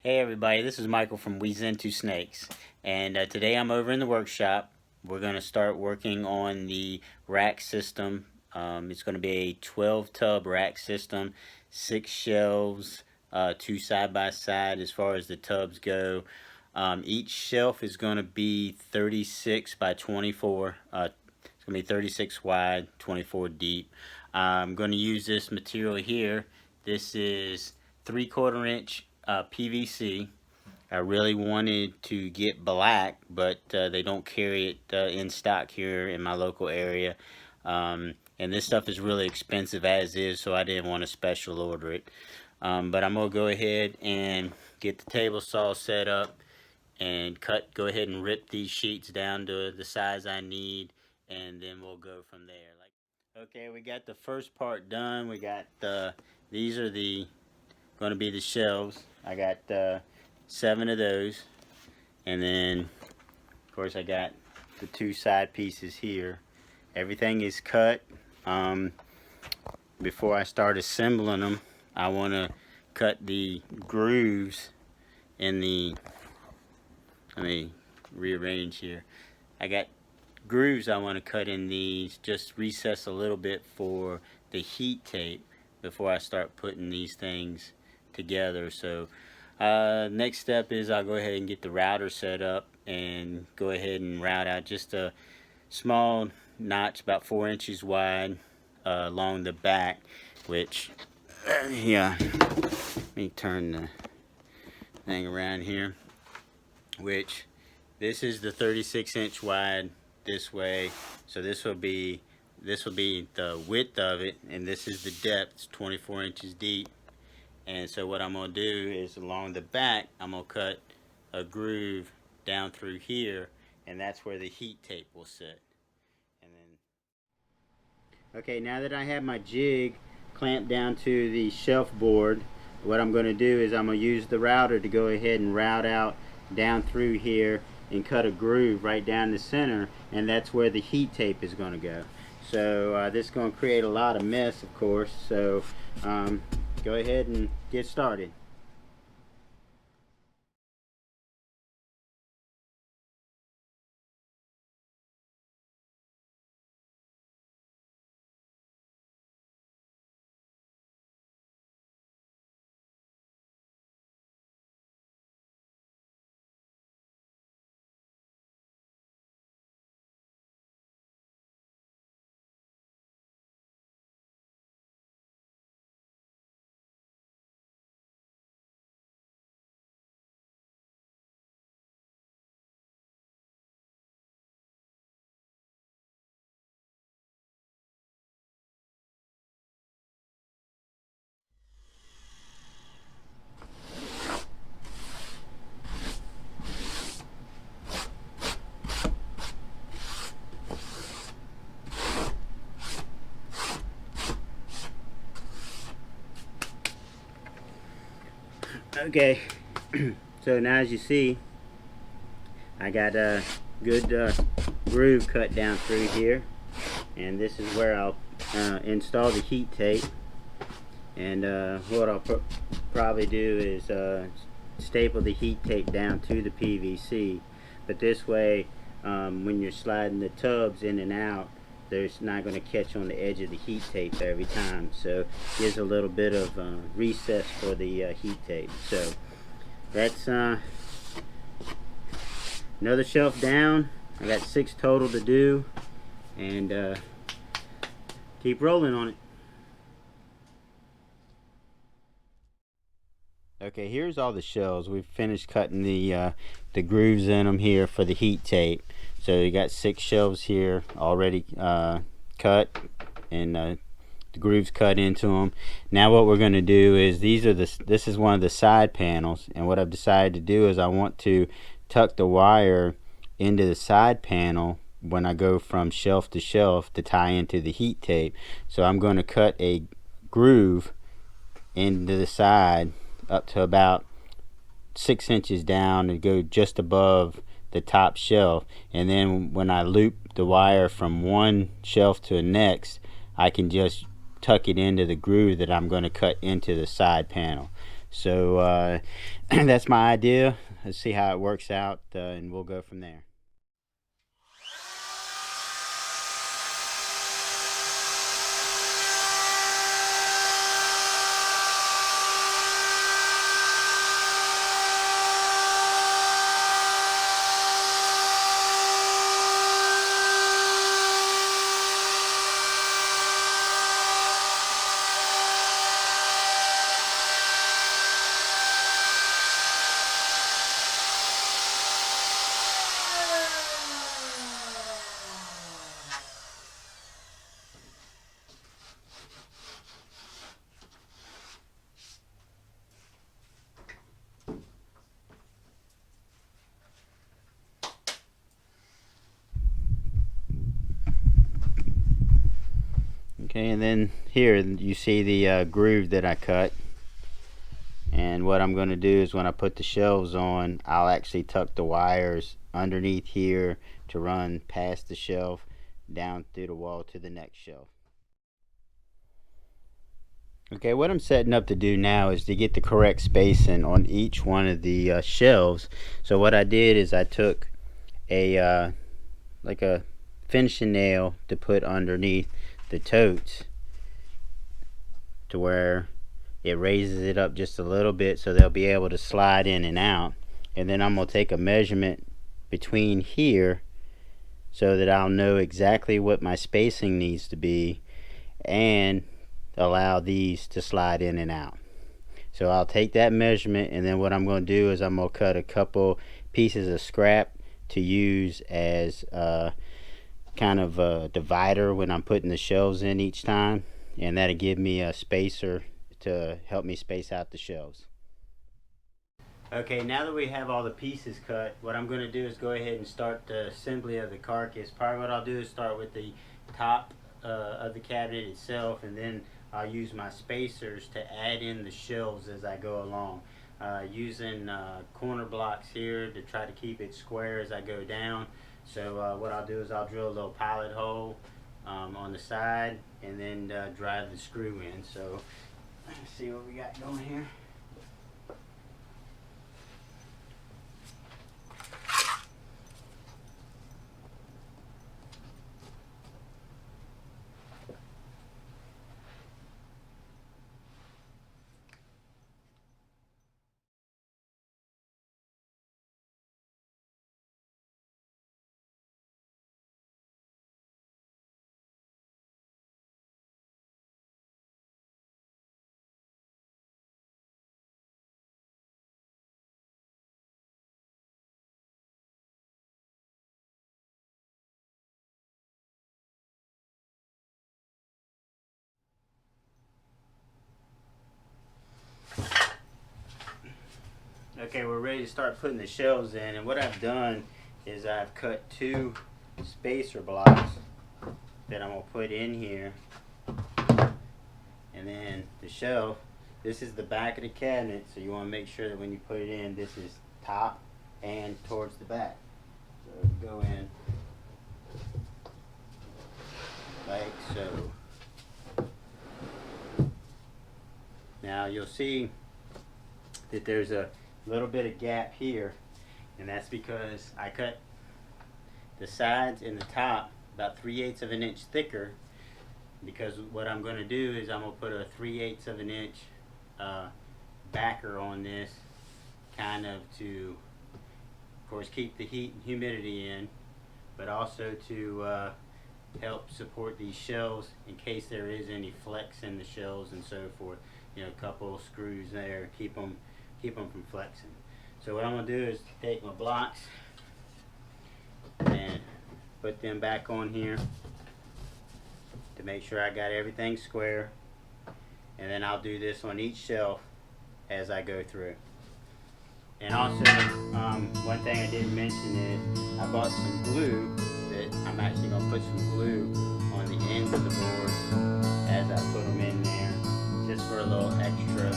Hey everybody, this is Michael from We Zen Two Snakes, and today I'm over in the workshop. We're going to start working on the rack system. It's going to be a 12 tub rack system, 6 shelves, 2 side by side as far as the tubs go. Each shelf is going to be 36 by 24. It's going to be 36 wide, 24 deep. I'm going to use this material here. This is 3/4 inch PVC. I really wanted to get black, but they don't carry it in stock here in my local area. And this stuff is really expensive as is, so I didn't want to special order it. But I'm going to go ahead and get the table saw set up and go ahead and rip these sheets down to the size I need, and then we'll go from there. Okay, we got the first part done. We got these are going to be the shelves. I got 7 of those, and then of course I got the 2 side pieces here. Everything is cut. Before I start assembling them, I want to cut the grooves in the, let me rearrange here. I got grooves I want to cut in these, just recess a little bit for the heat tape before I start putting these things together. So next step is I'll go ahead and get the router set up and go ahead and route out just a small notch about 4 inches wide along the back, which yeah, let me turn the thing around here, which this is the 36-inch wide this way, so this will be the width of it, and this is the depth. It's 24 inches deep. And so what I'm going to do is along the back, I'm going to cut a groove down through here, and that's where the heat tape will sit. And then, okay, now that I have my jig clamped down to the shelf board, what I'm going to do is I'm going to use the router to go ahead and route out down through here and cut a groove right down the center, and that's where the heat tape is going to go. So this is going to create a lot of mess, of course, so go ahead and get started. Okay, so now as you see, I got a good groove cut down through here, and this is where I'll install the heat tape. And what I'll probably do is staple the heat tape down to the PVC, but this way when you're sliding the tubs in and out, there's not going to catch on the edge of the heat tape every time, so gives a little bit of recess for the heat tape. So that's another shelf down. I got 6 total to do, and keep rolling on it. Okay, here's all the shelves. We've finished cutting the grooves in them here for the heat tape. So you got 6 shelves here already cut, and the grooves cut into them. Now what we're going to do is this is one of the side panels, and what I've decided to do is I want to tuck the wire into the side panel when I go from shelf to shelf to tie into the heat tape. So I'm going to cut a groove into the side up to about 6 inches down and go just above the top shelf, and then when I loop the wire from one shelf to the next, I can just tuck it into the groove that I'm going to cut into the side panel. So that's my idea. Let's see how it works out, and we'll go from there. Okay, and then here you see the groove that I cut. And what I'm going to do is when I put the shelves on, I'll actually tuck the wires underneath here to run past the shelf down through the wall to the next shelf. Okay, what I'm setting up to do now is to get the correct spacing on each one of the shelves. So what I did is I took a like a finishing nail to put underneath the totes to where it raises it up just a little bit so they'll be able to slide in and out. And then I'm going to take a measurement between here so that I'll know exactly what my spacing needs to be and allow these to slide in and out. So I'll take that measurement, and then what I'm going to do is I'm going to cut a couple pieces of scrap to use as kind of a divider when I'm putting the shelves in each time, and that'll give me a spacer to help me space out the shelves. Okay, now that we have all the pieces cut, what I'm going to do is go ahead and start the assembly of the carcass. Probably what I'll do is start with the top of the cabinet itself, and then I'll use my spacers to add in the shelves as I go along. Using corner blocks here to try to keep it square as I go down. So what I'll do is I'll drill a little pilot hole on the side and then drive the screw in. So let's see what we got going here. Okay, we're ready to start putting the shelves in, and what I've done is I've cut 2 spacer blocks that I'm going to put in here, and then the shelf, this is the back of the cabinet, so you want to make sure that when you put it in, this is top and towards the back. So go in like so. Now you'll see that there's a little bit of gap here, and that's because I cut the sides and the top about 3/8 of an inch thicker, because what I'm going to do is I'm going to put a 3/8 of an inch backer on this, kind of to, of course, keep the heat and humidity in, but also to help support these shelves in case there is any flex in the shelves and so forth. You know, a couple of screws there, keep them from flexing. So what I'm going to do is take my blocks and put them back on here to make sure I got everything square, and then I'll do this on each shelf as I go through. And also, one thing I didn't mention is I bought some glue that I'm actually going to put some glue on the ends of the boards as I put them in there, just for a little extra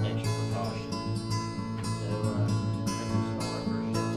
precaution. So let's start first shelf.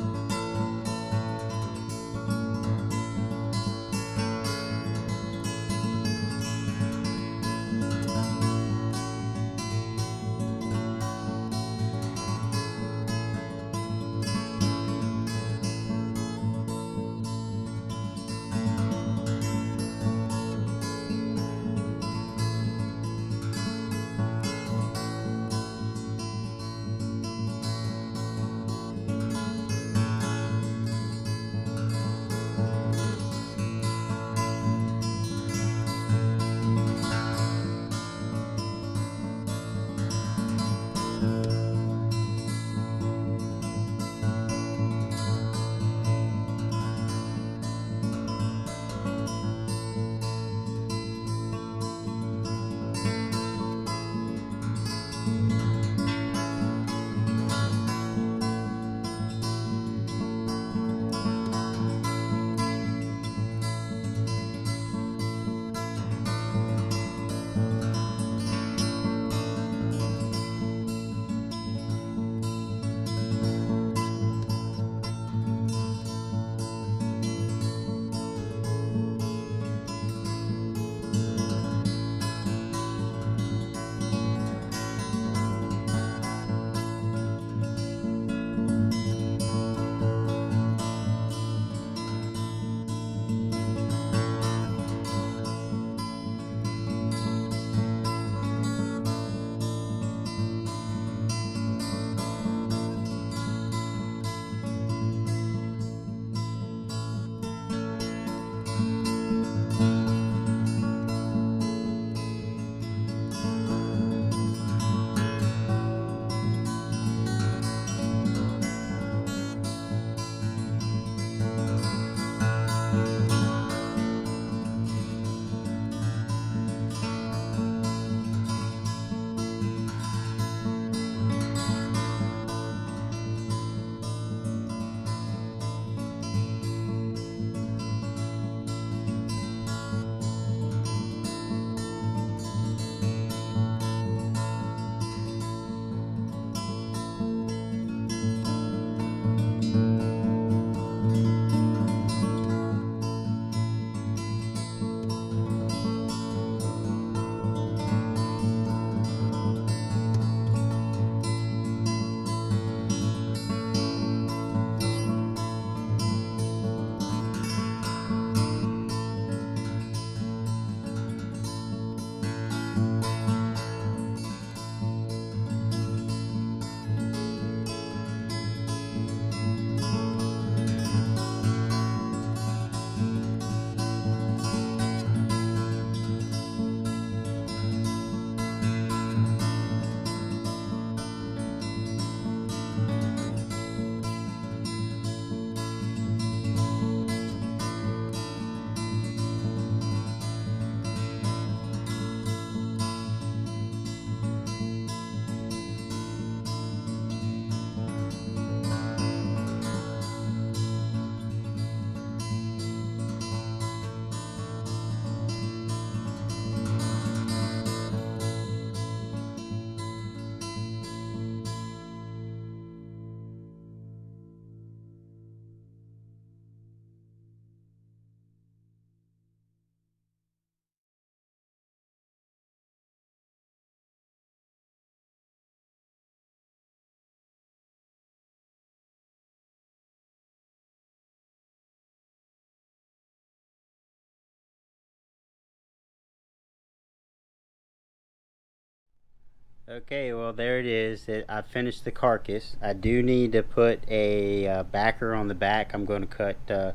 Okay, well there it is. I finished the carcass. I do need to put a backer on the back. I'm going to cut a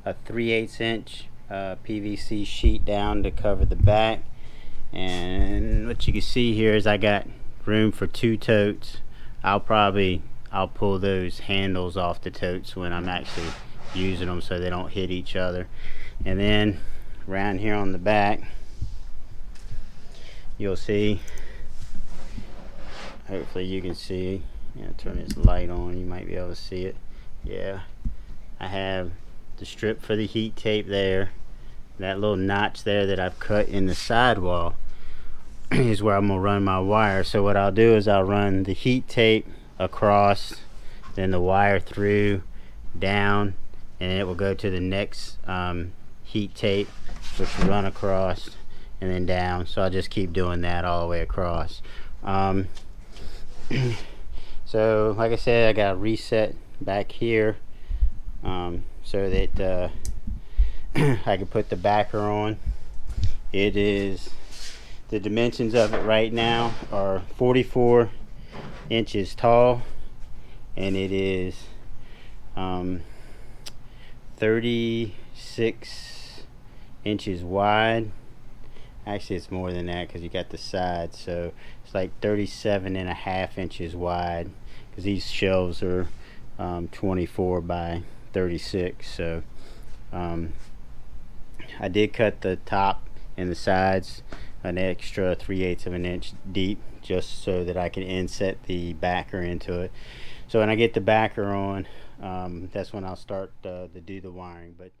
3/8 inch PVC sheet down to cover the back. And what you can see here is I got room for 2 totes. I'll pull those handles off the totes when I'm actually using them so they don't hit each other. And then around here on the back, you'll see, hopefully you can see, turn this light on, you might be able to see it. Yeah, I have the strip for the heat tape there. That little notch there that I've cut in the sidewall is where I'm gonna run my wire. So what I'll do is I'll run the heat tape across, then the wire through, down, and it will go to the next heat tape, which will run across and then down. So I'll just keep doing that all the way across. So like I said, I got a reset back here so that I can put the backer on. It is, the dimensions of it right now are 44 inches tall, and it is 36 inches wide. Actually it's more than that because you got the sides, so it's like 37.5 inches wide, because these shelves are 24 by 36. So I did cut the top and the sides an extra 3/8 of an inch deep, just so that I can inset the backer into it. So when I get the backer on, that's when I'll start to do the wiring. But